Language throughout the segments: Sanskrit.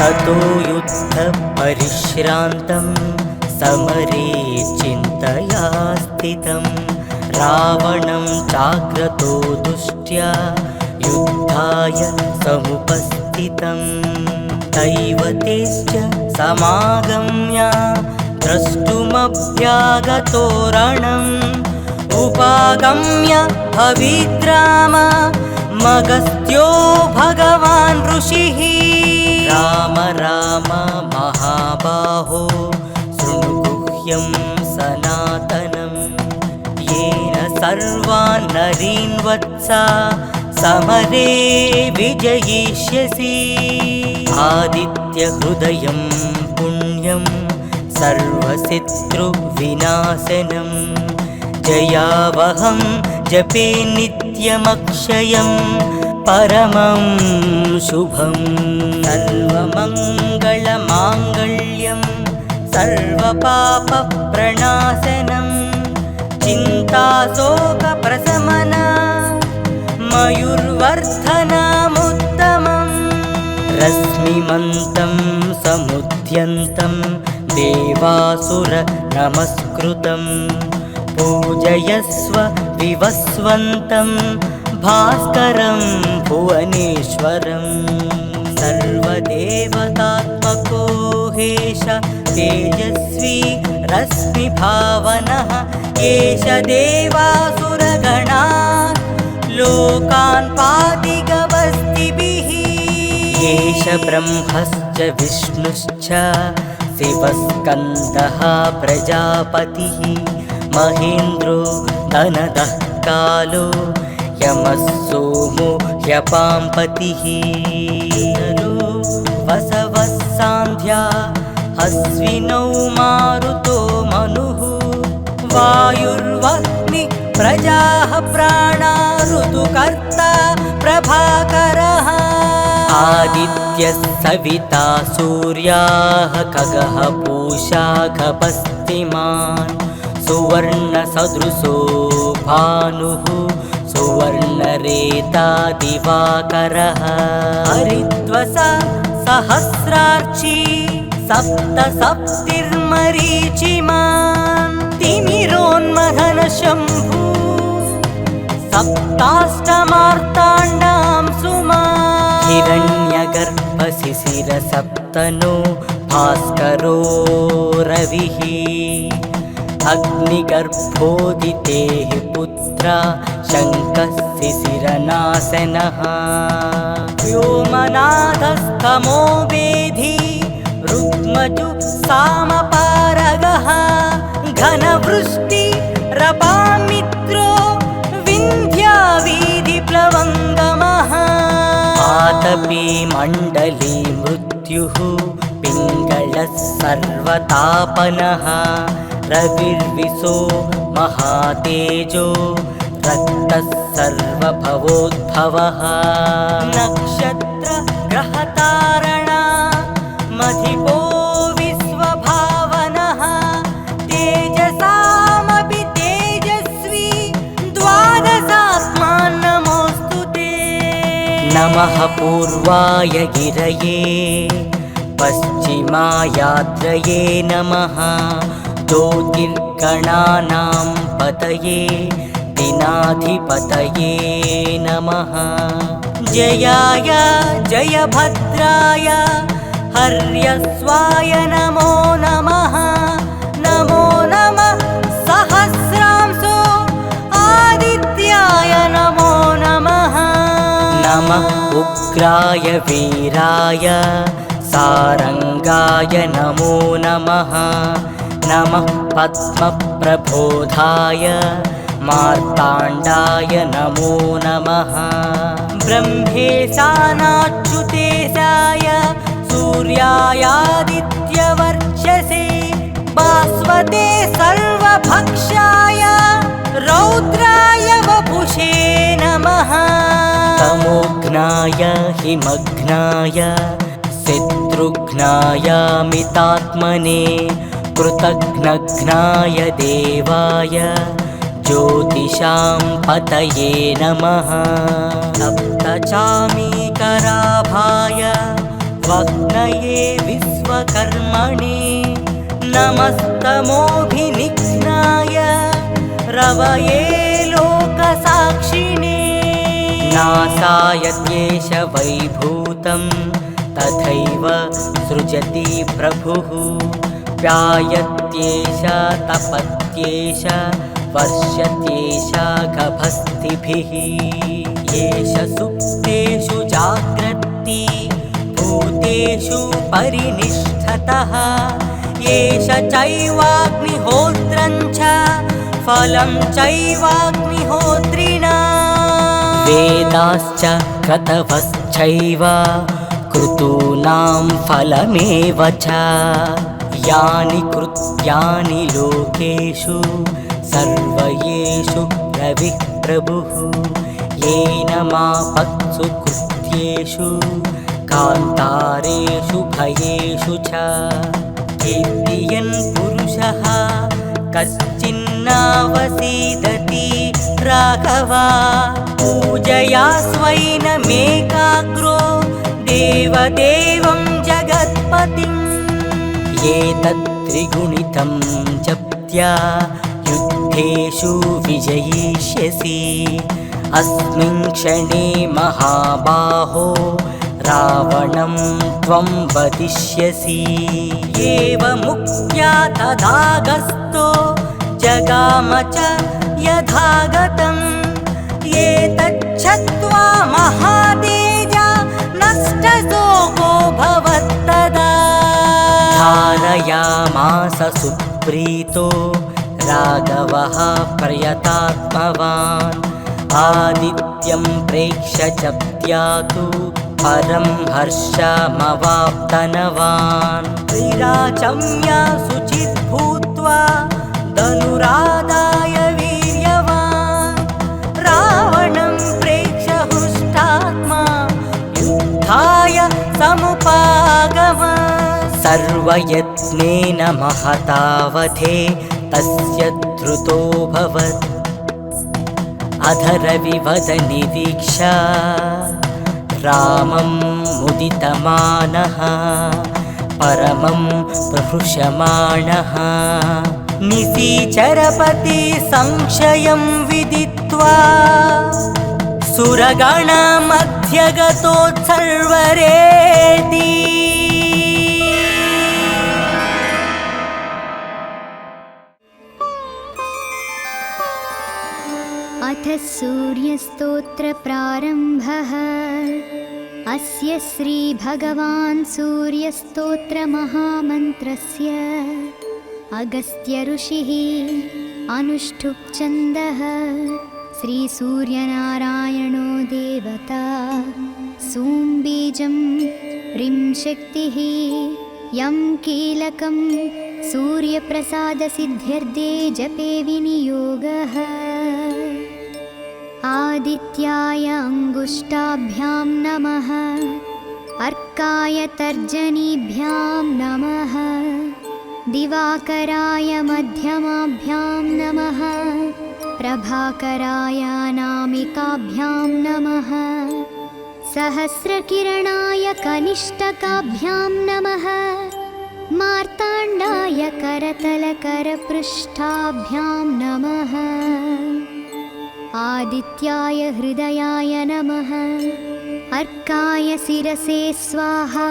ततो युद्धपरिश्रान्तं समरे चिन्तया स्थितं रावणं चाग्रतो दुष्ट्या युद्धाय समुपस्थितं दैवतेश्च समागम्य द्रष्टुमभ्यागतो रणम् उपागम्य भविद्राम मगस्त्यो भगवान् ऋषिः राम राम महाबाहो शृणु गुह्यं सनातनं येन सर्वान् नरीन् वत्सा समरे विजयिष्यसि आदित्यहृदयं पुण्यं सर्वशत्रुविनाशनं जयावहं जपे नित्यमक्षयं परमं शुभं सर्वमङ्गलमाङ्गल्यं सर्वपापप्रणाशनं चिन्ताशोकप्रशमना मयूर्वर्धनमुत्तमम् रश्मिमन्तं समुद्यन्तं देवासुर नमस्कृतं पूजयस्व विवस्वन्तं भास्करं भुवनेश्वरं सर्वदेवतात्मको हेश तेजस्वी रश्मिभावनः एष देवासुरगणा लोकान् पातिगवस्तिभिः एष ब्रह्मश्च विष्णुश्च शिवस्कन्दः प्रजापतिः महेन्द्रो धनदः कालो यमः सोमो ह्यपाम्पतिः वसवः सान्ध्या अश्विनौ मारुतो मनुः वायुर्वह्नि प्रजाः प्राणा ऋतुकर्ता प्रभाकरः आदित्यः सविता सूर्याः खगः पूषा गपस्तिमान् सुवर्णसदृशो भानुः सुवर्णरेता दिवाकरः हरिद्वसा सहस्रार्ची सप्तसप्तिर्मरीचिमान् तिमिरोन्मथनशम्भु सप्ताष्टमार्ताण्डां सुमान् हिरण्यगर्भशिशिरसप्तनो भास्करो रविः अग्निगर्भोदितेः पुत्रा शङ्कः शिशिरनाशनः व्योमनाथस्तमो वेधी रुक्मजु सामपारगः घनवृष्टि रपामित्रो विन्ध्यावीधिप्लवङ्गमः आतपी मण्डली मृत्युः पिङ्गलः सर्वतापनः रविर्विशो महातेजो रक्तः सर्वभवोद्भवः नक्षत्र ग्रहतारणा मधिपो विश्वभावनः तेजसामपि तेजस्वी द्वादशात्मान् नमोऽस्तु ते नमः पूर्वाय गिरये पश्चिमायात्रये नमः ज्योतिर्गणानां पतये दिनाधिपतये नमः जयाय जयभद्राय हर्यस्वाय नमो नमः नमो नमः सहस्रांशो आदित्याय नमो नमः नमः उग्राय वीराय सारंगाय नमो नमः नमः पद्मप्रबोधाय मार्ताण्डाय नमो नमः ब्रह्मेशानाच्युतेशाय सूर्यायादित्यवर्चसे भास्वते सर्वभक्षाय रौद्राय वपुषे नमः तमोघ्नाय हिमघ्नाय शत्रुघ्नाय मितात्मने कृतघ्नघ्नाय देवाय ज्योतिषां पतये नमः सप्तचामीकराभाय स्वप्नये विश्वकर्मणे नमस्तमोऽभिनिघ्नाय रवये लोकसाक्षिणे नासायत्येष वैभूतं तथैव सृजति प्रभुः व्यायत्येष तपत्येष वर्षत्येष गभस्तिभिः येष सुप्तेषु जाग्रत्ति भूतेषु परिनिष्ठतः येष चैवाग्निहोत्रं च फलं चैवाग्निहोत्रिणा वेदाश्च क्रतवश्चैव क्रतूनां फलमेव च यानि कृत्यानि लोकेषु सर्वयेषु रविः प्रभुः येन मापत्सु कृत्येषु कान्तारेषु भयेषु च कीर्तियन् पुरुषः कश्चिन्नावसीदति राघवा पूजया स्वैनमेकाग्रो देवदेवं जगत्पतिम् एतत्त्रिगुणितं जप्त्या युद्धेषु विजयिष्यसि अस्मिन् क्षणे महाबाहो रावणं त्वं वदिष्यसि एवमुक्त्या तथागस्तो जगाम च यथागतम् एतच्छ्रुत्वा महातेजा नष्टशोको भवत्तदा धारयामास सुप्रीतो राघवः प्रयतात्मवान् आदित्यं प्रेक्ष्य जप्त्यातु परं हर्षमवाप्तनवान् विराचम्य शुचित् भूत्वा धनुरादाय वीर्यवान् रावणं प्रेक्ष्य हृष्टात्मा युद्धाय समुपागमत् सर्वयत्नेन महतावधे तस्य धृतोऽभवत् अधरविवदनिरीक्ष रामं मुदितमानः परमं प्रहृषमाणः निशिचरपति संशयं विदित्वा सुरगणमध्यगतोत्सर्वरेति अथ सूर्यस्तोत्र प्रारम्भः अस्य श्रीभगवान् सूर्यस्तोत्रमहामन्त्रस्य अगस्त्य ऋषिः अनुष्ठुप् छन्दः श्रीसूर्यनारायणो देवता सूम्बीजं ह्रीं शक्तिः यं कीलकं सूर्यप्रसादसिद्ध्यर्थे जपे विनियोगः आदित्याय अङ्गुष्ठाभ्यां नमः अर्काय तर्जनीभ्यां नमः दिवाकराय मध्यमाभ्यां नमः प्रभाकराय अनामिकाभ्यां नमः सहस्रकिरणाय कनिष्ठकाभ्यां नमः मार्ताण्डाय करतलकरपृष्ठाभ्यां नमः आदित्याय हृदयाय नमः अर्काय शिरसे स्वाहा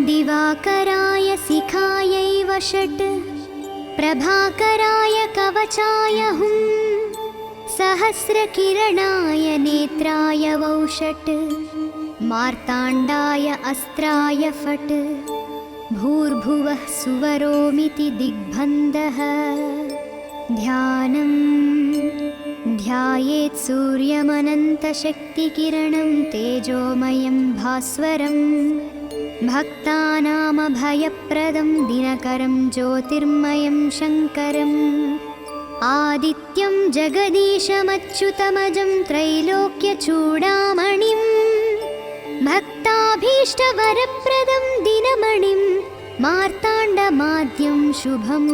दिवाकराय शिखायै षट् प्रभाकराय कवचाय हुं सहस्रकिरणाय नेत्राय षट् मार्ताण्डाय अस्त्राय फट् भूर्भुवः सुवरोमिति दिग्बन्धः ध्यानम् ध्यायेत् सूर्यमनन्तशक्तिकिरणं तेजोमयं भास्वरं भक्तानामभयप्रदं दिनकरं ज्योतिर्मयं शङ्करम् आदित्यं जगदीशमच्युतमजं त्रैलोक्यचूडामणिं भक्ताभीष्टवरप्रदं दिनमणिं मार्ताण्डमाद्यं शुभम्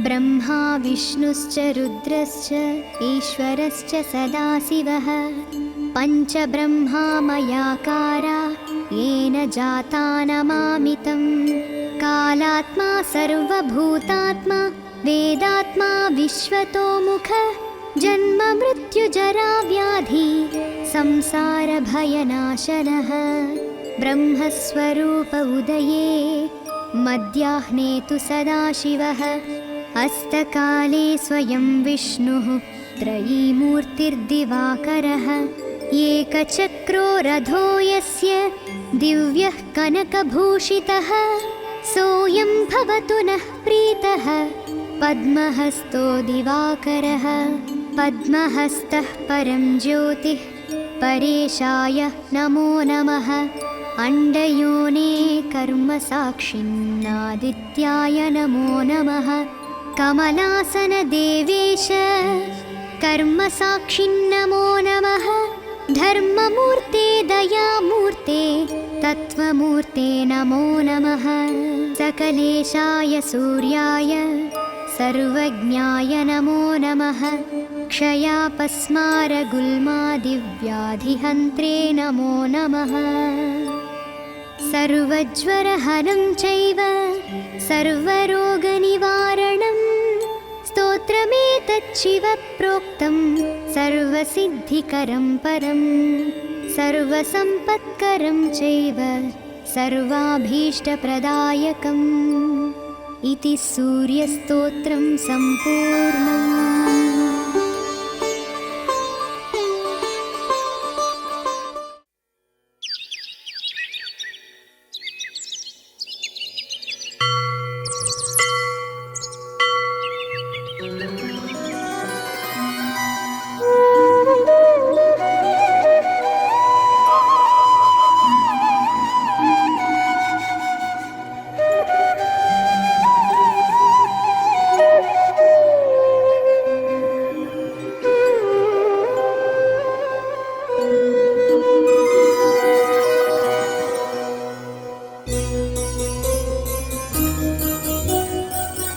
ब्रह्मा विष्णुश्च रुद्रश्च ईश्वरश्च सदाशिवः पञ्चब्रह्मामयाकारा येन जातानमामितं कालात्मा सर्वभूतात्मा वेदात्मा विश्वतोमुख जन्म मृत्युजरा व्याधि संसारभयनाशनः ब्रह्मस्वरूप उदये मध्याह्ने तु सदाशिवः अस्तकाले स्वयं विष्णुः त्रयीमूर्तिर्दिवाकरः एकचक्रो रथो यस्य दिव्यः कनकभूषितः सोऽयं भवतु नः प्रीतः पद्महस्तो दिवाकरः पद्महस्तः परं ज्योतिः परेशाय नमो नमः अण्डयोने कर्मसाक्षिन्नादित्याय नमो नमः कमलासनदेवेश कर्मसाक्षिन्नमो नमः धर्ममूर्ते दयामूर्ते तत्त्वमूर्ते नमो नमः सकलेशाय सूर्याय सर्वज्ञाय नमो नमः क्षयापस्मारगुल्मादिव्याधिहन्त्रे नमो नमः सर्वज्वरहरं चैव सर्वरोगनिवारणं स्तोत्रमेतच्छिवप्रोक्तं सर्वसिद्धिकरं परं सर्वसम्पत्करं चैव सर्वाभीष्टप्रदायकम् इति सूर्यस्तोत्रं सम्पूर्णम्।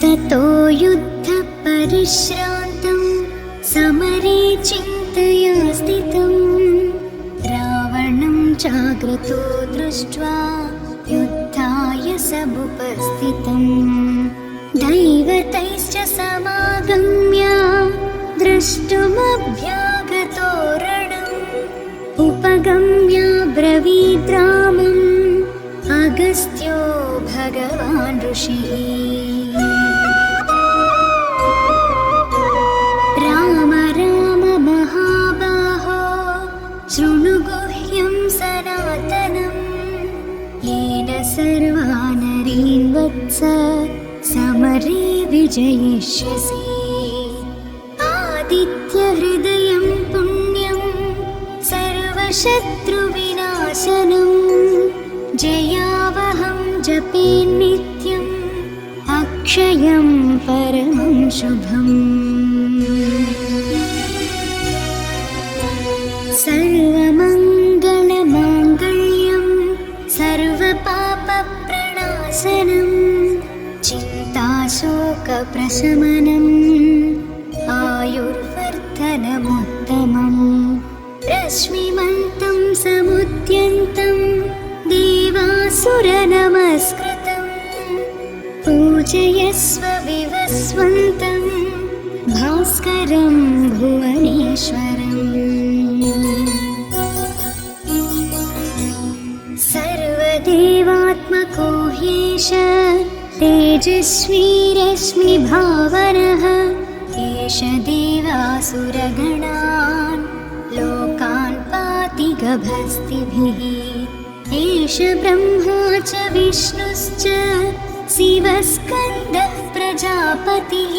ततो युद्धपरिश्रान्तं समरे चिन्तया स्थितं रावणं चाग्रतो दृष्ट्वा युद्धाय समुपस्थितं दैवतैश्च समागम्य द्रष्टुमभ्यागतो रणम् उपगम्य ब्रवीद्रामम् अगस्त्यो भगवान् ऋषिः राम राम महाबाहो शृणु गुह्यं सनातनं येन सर्वानरीन् वत्स समरे विजयिष्यसि आदित्यहृदयं पुण्यं सर्वशत्रुविनाशनं जयावहं जपे नित्यम् अक्षयं परमं शुभम् सर्वमङ्गलमाङ्गल्यं सर्वपापप्रणाशनं चिन्ताशोकप्रशमनम् आयुर्वर्धनमुत्तमम् रश्मिमन्तं समुद्यन्तं देवासुरनमस्कृतं पूजयस्व विवस्वन्तं भास्करं भुवनेश्वरम् सर्वदेवात्मको ह्येष तेजस्वी रश्मिभावनः एष देवासुरगणान् लोकान् पाति गभस्तिभिः एष ब्रह्मा च विष्णुश्च शिवस्कन्दः प्रजापतिः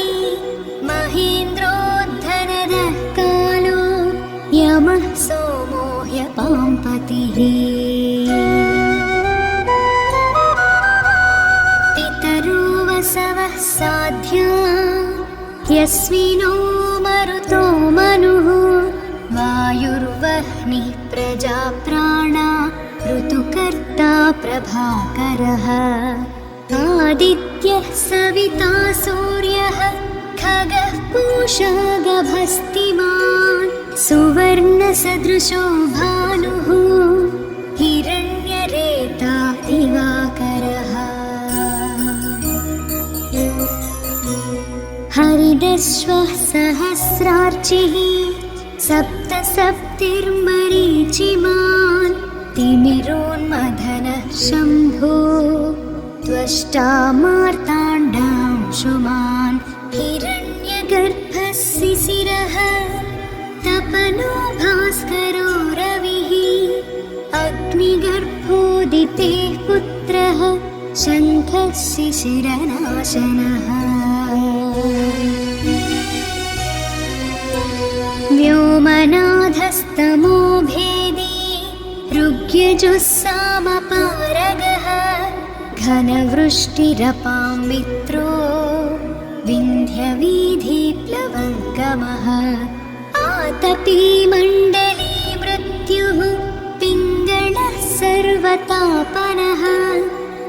महेन्द्रोद्धरदः कालो यमः सोमो ह्यपाम्पतिः पितरो वसवः साध्या यस्विनो मरुतो मनुः वायुर्वह्निः प्रजाप्राणा ऋतुकर्ता प्रभाकरः आदित्यः सविता सूर्यः खगः पूषा गभस्तिमान् सुवर्णसदृशो भानुः हिरण्यरेता दिवाकरः हरिदश्वः सहस्रार्चिः सप्तसप्तिर्मरीचिमान् तिमिरोन्मथनः शम्भो त्वष्टा मार्ताण्डांशुमान् हिरण्यगर्भः शिशिरः तपनो भास्करो रविः अग्निगर्भोदितेः पुत्रः शङ्खः शिशिरनाशनः व्योमनाथस्तमो भेदी ऋग्यजुस्सामपारगः घनवृष्टिरपां मित्रो विन्ध्यवीधिप्लवङ्गमः आतपी मण्डली मृत्युः पिङ्गळः सर्वतापनः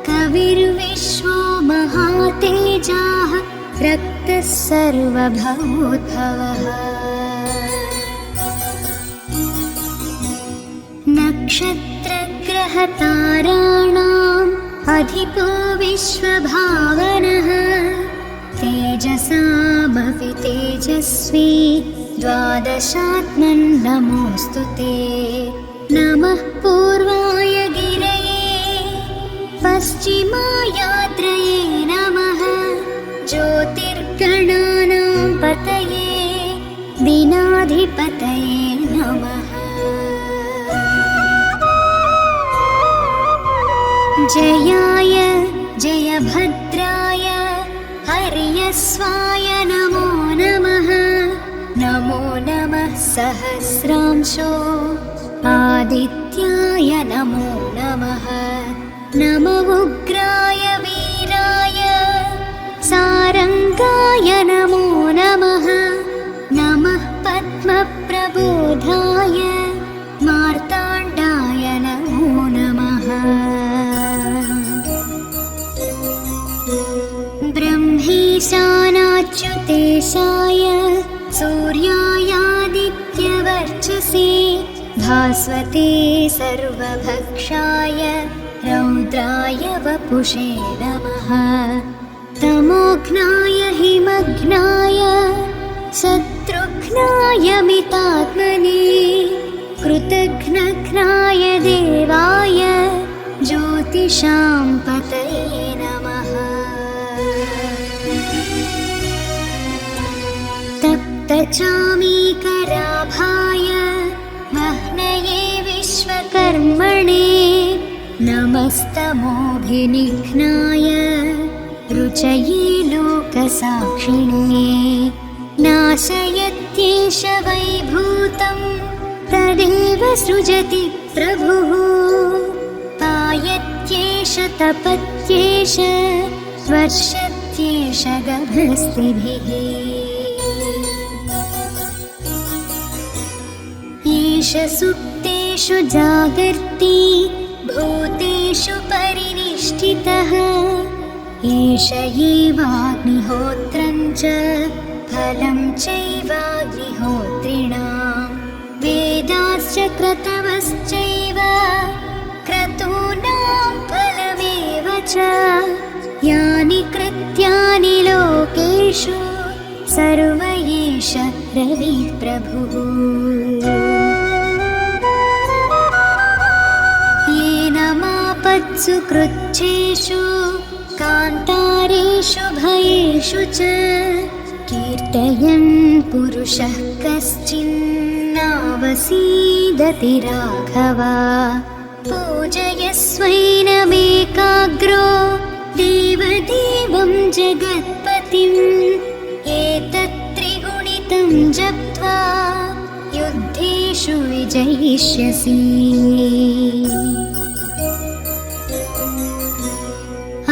कविर्विश्वो महातेजाः रक्तः सर्वभवोद्भवः नक्षत्रग्रहताराणाम् अधिपो विश्वभावनः तेजसामपि तेजस्वी द्वादशात्मन् नमोऽस्तु ते नमः पूर्वाय गिरये पश्चिमायात्रये नमः ज्योतिर्गणानां पतये दिनाधिपतये नमः जयाय जयभद्राय हर्यस्वाय नमो नमः नमो नमः सहस्रांशो आदित्याय नमो नमः नम उग्राय वीराय सारङ्गाय नमो नमः नमः पद्मप्रबोधाय मार्ताण्डाय नमो नमः ब्रह्मेशानाच्युतेशाय सूर्यायादित्यवर्चसे भास्वते सर्वभक्षाय रौद्राय वपुषे नमः तमोघ्नाय हिमघ्नाय शत्रुघ्नाय मितात्मने कृतघ्नघ्नाय देवाय ज्योतिषां पतये नमः तप्तचामीकराभाय वह्नये विश्वकर्मणे नमस्तमोभिनिघ्नाय रुचये लोकसाक्षिणे नाशयत्येष वैभूतं तदेव सृजति प्रभुः पायत्येष तपत्येष वर्षत्येष गभस्तिभिः एष सुप्तेषु जागर्ति भूतेषु परिनिष्ठितः एष एवाग्निहोत्रं च फलं चैवाग्निहोत्रिणां वेदाश्च क्रतवश्चैव क्रतूनां फलमेव च यानि कृत्यानि लोकेषु सर्व एष रविः प्रभुः येन मापत्सु कृच्छ्रेषु कान्तारेषु भयेषु च कीर्तयन् पुरुषः कश्चिन्नावसीदति राघव पूजयस्वैनमेकाग्रो देवदेवं जगत्पतिम् एतत् त्रिगुणितं जप्त्वा युद्धेषु विजयिष्यसि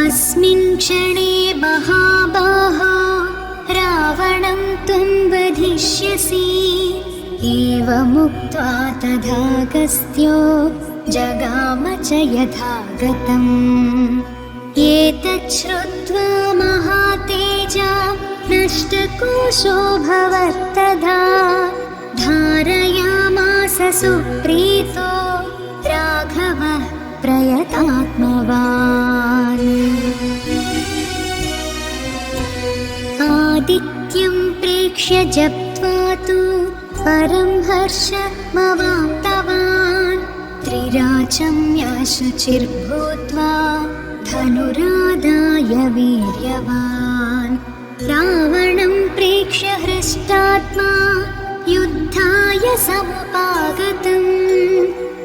अस्मिन् क्षणे महाबाहो रावणं त्वं वधिष्यसि एवमुक्त्वा तथागस्त्यो जगाम च यथागतम् एतत् श्रुत्वा महातेजा नष्टकोशो भवत्तदा धारयामास सुप्रीतो राघवः प्रयतात्मवान्। आदित्यं प्रेक्ष्य जप्त्वा तु परं हर्षमवाप्तवान्। त्रिराचम्य शुचिर्भूत्वा धनुरादाय वीर्यवान्। रावणं प्रेक्ष्य हृष्टात्मा युद्धाय समुपागतम्।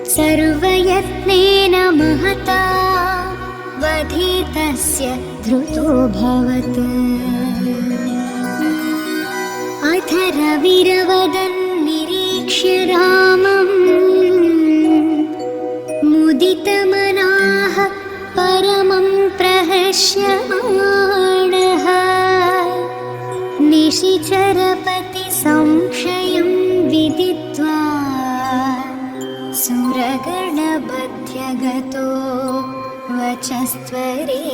सर्वयत्नेन महता वधितस्य धृतोऽभवत्। अथ रविरवदन् निरीक्ष्य रामम् मुदितमनाः परमं प्रहस्यमाणः। निशिचरपति संशयं विदित्वा सुरगणबध्यगतो वचस्त्वरे